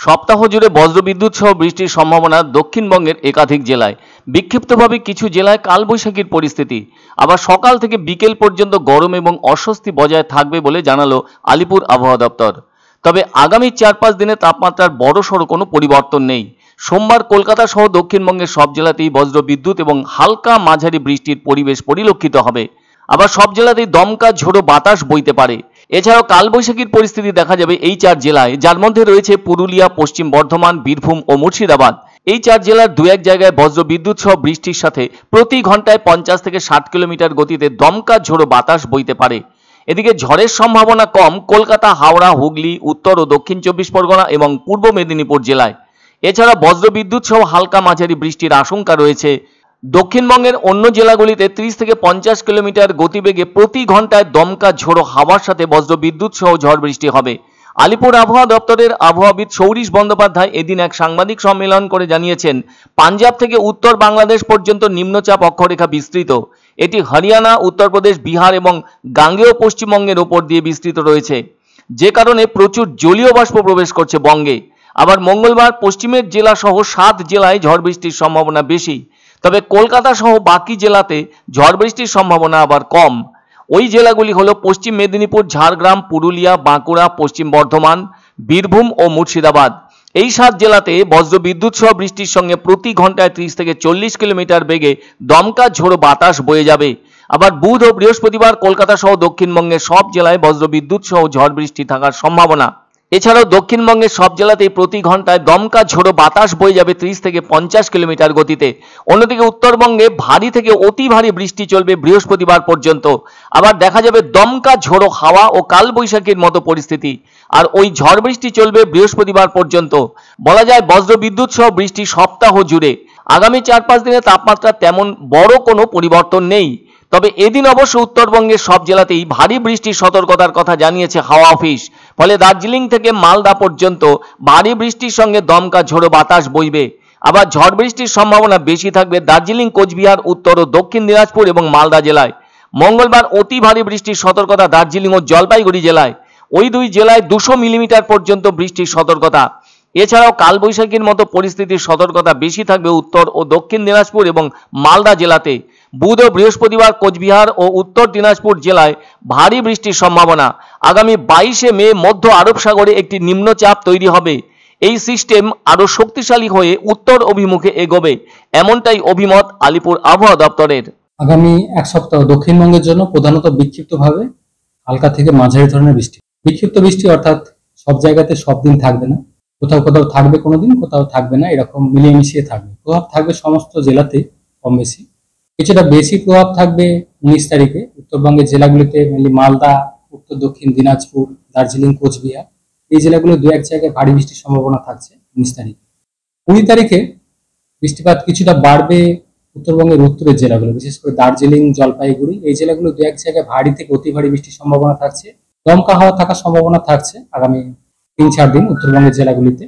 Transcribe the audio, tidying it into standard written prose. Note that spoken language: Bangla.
সপ্তাহ জুড়ে বজ্রবিদ্যুৎ সহ বৃষ্টির সম্ভাবনা দক্ষিণবঙ্গের একাধিক জেলায়। বিক্ষিপ্তভাবে কিছু জেলায় কালবৈশাখীর পরিস্থিতি, আবার সকাল থেকে বিকেল পর্যন্ত গরম এবং অস্বস্তি বজায় থাকবে বলে জানালো আলিপুর আবহাওয়া দপ্তর। তবে আগামী 4-5 দিনে তাপমাত্রার বড়সড় কোনো পরিবর্তন নেই। সোমবার কলকাতা সহ দক্ষিণবঙ্গের সব জেলাতেই বজ্রবিদ্যুৎ এবং হালকা মাঝারি বৃষ্টির পরিবেশ পরিলক্ষিত হবে। আবার সব জেলাতেই দমকা ঝোড়ো বাতাস বইতে পারে। এছাড়াও কালবৈশাখীর পরিস্থিতি দেখা যাবে এই 4 জেলায়, যার মধ্যে রয়েছে পুরুলিয়া, পশ্চিম বর্ধমান, বীরভূম ও মুর্শিদাবাদ। এই 4 জেলার 2-1 জায়গায় বজ্রবিদ্যুৎ সহ বৃষ্টির সাথে প্রতি ঘন্টায় 50 থেকে 60 কিলোমিটার গতিতে দমকা ঝোড়ো বাতাস বইতে পারে। এদিকে ঝড়ের সম্ভাবনা কম কলকাতা, হাওড়া, হুগলি, উত্তর ও দক্ষিণ 24 পরগনা এবং পূর্ব মেদিনীপুর জেলায়। এছাড়া বজ্রবিদ্যুৎ সহ হালকা মাঝারি বৃষ্টির আশঙ্কা রয়েছে দক্ষিণবঙ্গের অন্য জেলাগুলিতে। 30 থেকে 50 কিলোমিটার গতিবেগে প্রতি ঘন্টায় দমকা ঝোড়ো হাওয়ার সাথে বজ্রবিদ্যুৎ সহ ঝড় বৃষ্টি হবে। আলিপুর আবহাওয়া দপ্তরের আবহাওয়াবিদ সৌরিশ বন্দ্যোপাধ্যায় এদিন এক সাংবাদিক সম্মেলন করে জানিয়েছেন, পাঞ্জাব থেকে উত্তর বাংলাদেশ পর্যন্ত নিম্নচাপ অক্ষরেখা বিস্তৃত। এটি হরিয়ানা, উত্তরপ্রদেশ, বিহার এবং গাঙ্গেয় পশ্চিমবঙ্গের ওপর দিয়ে বিস্তৃত রয়েছে, যে কারণে প্রচুর জলীয় বাষ্প প্রবেশ করছে বঙ্গে। আবার মঙ্গলবার পশ্চিমের জেলা সহ 7 জেলায় ঝড় বৃষ্টির সম্ভাবনা বেশি। তবে কলকাতা সহ বাকি জেলাতে ঝড় বৃষ্টির সম্ভাবনা আবার কম। ওই জেলাগুলি হলো পশ্চিম মেদিনীপুর, ঝাড়গ্রাম, পুরুলিয়া, বাঁকুড়া, পশ্চিম বর্ধমান, বীরভূম ও মুর্শিদাবাদ। এই 7 জেলাতে বজ্রবিদ্যুৎ সহ বৃষ্টির সঙ্গে প্রতি ঘন্টায় 30 থেকে 40 কিলোমিটার বেগে দমকা ঝোড়ো বাতাস বয়ে যাবে। আবার বুধ ও বৃহস্পতিবার কলকাতা সহ দক্ষিণবঙ্গের সব জেলায় বজ্রবিদ্যুৎ সহ ঝড় বৃষ্টি থাকার সম্ভাবনা। এছাড়াও দক্ষিণবঙ্গের সব জেলাতেই প্রতি ঘন্টায় দমকা ঝোড়ো বাতাস বয়ে যাবে 30 থেকে 50 কিলোমিটার গতিতে। অন্যদিকে উত্তরবঙ্গে ভারী থেকে অতি ভারী বৃষ্টি চলবে বৃহস্পতিবার পর্যন্ত। আবার দেখা যাবে দমকা ঝোড়ো হাওয়া ও কালবৈশাখীর মতো পরিস্থিতি, আর ওই ঝড় বৃষ্টি চলবে বৃহস্পতিবার পর্যন্ত। বলা যায় বজ্রবিদ্যুৎ সহ বৃষ্টি সপ্তাহ জুড়ে। আগামী 4-5 দিনে তাপমাত্রা তেমন বড় কোনো পরিবর্তন নেই। তবে এদিন অবশ্য উত্তরবঙ্গের সব জেলাতেই ভারী বৃষ্টির সতর্কতার কথা জানিয়েছে হাওয়া অফিস। ফলে দার্জিলিং থেকে মালদা পর্যন্ত ভারী বৃষ্টির সঙ্গে দমকা ঝোড়ো বাতাস বইবে। আবার ঝড় বৃষ্টির সম্ভাবনা বেশি থাকবে দার্জিলিং, কোচবিহার, উত্তর ও দক্ষিণ দিনাজপুর এবং মালদা জেলায়। মঙ্গলবার অতি ভারী বৃষ্টির সতর্কতা দার্জিলিং ও জলপাইগুড়ি জেলায়। ওই 2 জেলায় 200 মিলিমিটার পর্যন্ত বৃষ্টির সতর্কতা। এছাড়াও কালবৈশাখীর মতো পরিস্থিতির সতর্কতা বেশি থাকবে উত্তর ও দক্ষিণ দিনাজপুর এবং মালদা জেলাতে। বুধ ও বৃহস্পতিবার কোচবিহার ও উত্তর দিনাজপুর জেলায় ভারী বৃষ্টির সম্ভাবনা। আগামী 22শে মে মধ্য আরব সাগরে একটি নিম্নচাপ তৈরি হবে। এই সিস্টেম আরো শক্তিশালী হয়ে উত্তর অভিমুখে এগোবে, এমনটাই অভিমত আলিপুর আবহাওয়া দপ্তরের। আগামী এক সপ্তাহ দক্ষিণবঙ্গের জন্য প্রধানত বিক্ষিপ্তভাবে হালকা থেকে মাঝারি ধরনের বৃষ্টি। বিক্ষিপ্ত বৃষ্টি অর্থাৎ সব জায়গাতে সব দিন থাকবে না, কোথাও কোথাও থাকবে কোনোদিন, কোথাও থাকবে না, এরকম মিলিয়ে মিশিয়ে থাকবে। প্রভাব থাকবে সমস্ত জেলাতে কম বেশি। কিছুটা বেশি প্রভাব থাকবে 19 তারিখে উত্তরবঙ্গের জেলাগুলিতে, মেনলি মালদা, উত্তর দক্ষিণ দিনাজপুর, দার্জিলিং, কোচবিহার, এই জেলাগুলো 2-1 জায়গায় ভারী বৃষ্টির সম্ভাবনা থাকছে 19 তারিখে। 20 তারিখে বৃষ্টিপাত কিছুটা বাড়বে উত্তরবঙ্গের উত্তরের জেলাগুলো, বিশেষ করে দার্জিলিং, জলপাইগুড়ি, এই জেলাগুলো 2-1 জায়গায় ভারী থেকে অতি ভারী বৃষ্টির সম্ভাবনা থাকছে। দমকা হাওয়া থাকার সম্ভাবনা থাকছে আগামী 3-4 দিন উত্তরবঙ্গের জেলাগুলিতে।